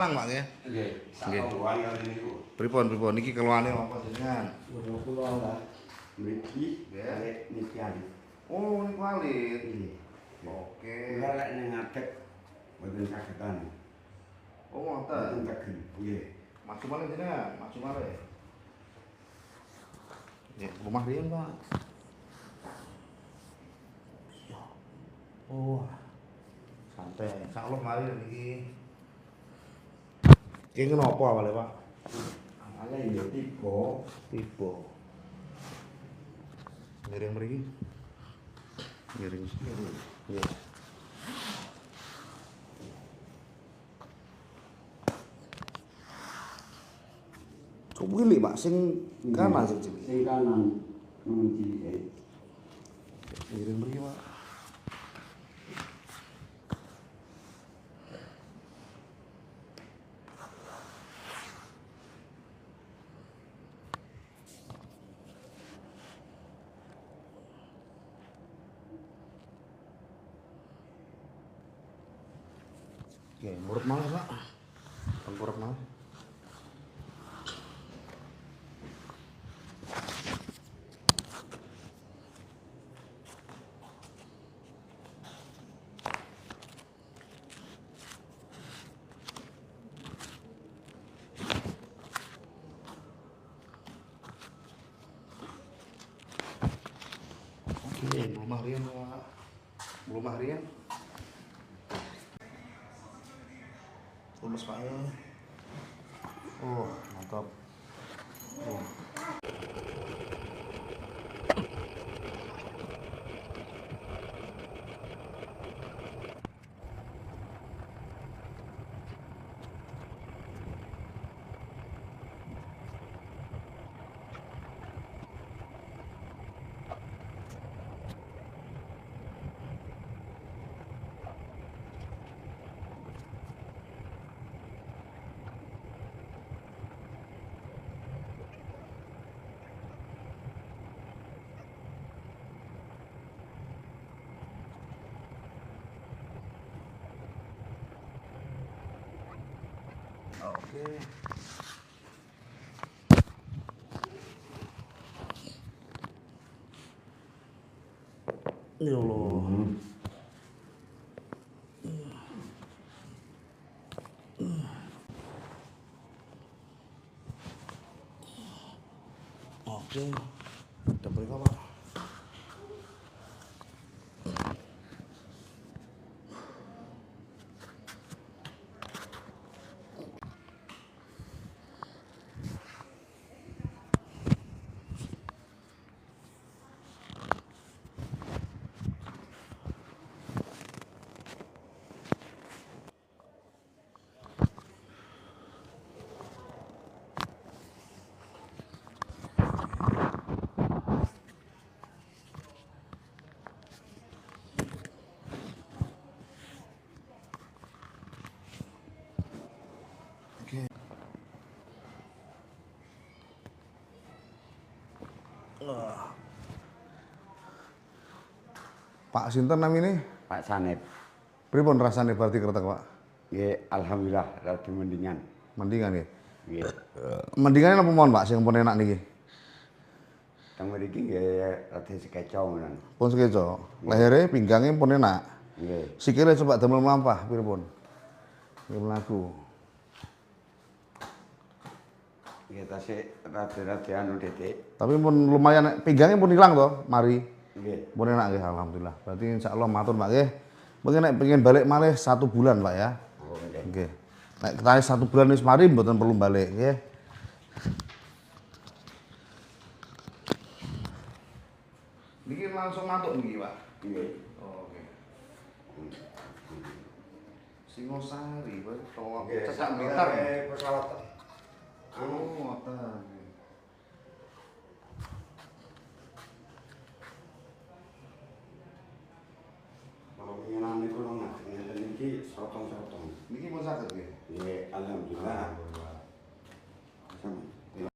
Mang Pak ya. Nggih. Nggih. Sakuan kali niku. Pripun niki keluane apa jenengan? Kula lah. Mriki Nggih. niki ali. Oh, niku alit. Nggih. Oke. Kula lek ning ngadeg mboten sagetan. Oh, ngoten. Mboten tegen. Nggih. Maju malih jenengan, maju malih. Ya, rumah riyen, Pak. Oh. Santai. Insyaallah mari niki. Iki kenapa awale, Pak? Ale yo tiba. Tiba. Miring mriki. Miring. Iya. Cilik, Pak, sing kanan sing cilik. Sing kanan ngunci. Miring mriki, Pak. Oke, murut malah, Pak. Tengkurap malah. Oke, belum harian, Pak. Belum harian. Lemes, Pak ya. Oh, mantap. Oh. Oke. Ya Allah. Oke. Dapat apa? Oke. Pak sinten namine? Pak Sanep. Pripun rasane berarti kretek, Pak? Nggih, alhamdulillah rada mendingan. Mendingan nggih. Nggih. Mendingane napa mawon, Pak, sing pun enak niki? Teng mriki nggih rada sekeco ngono. Pun sekeco. Lehere, pinggange pun enak. Nggih. Sikile coba damel mlampah pripun? Nggih mlaku. Nggih tasih rada-rada anu titik. Tapi pun lumayan pinggange pun ilang to, mari. Nggih. Pun enak nggih alhamdulillah. Berarti insyaallah matur, Pak nggih. Mungkin nek pengen balik malih 1 bulan, Pak ya. Oh, nggih. Nggih. Nek ketane 1 bulan wis mari mboten perlu balik nggih. Niki langsung mantuk niki, Pak. Nggih. Oh, oke. Singosari, Pak. Nggih, Cecak Blitar. pesawat. Oh, ngoten.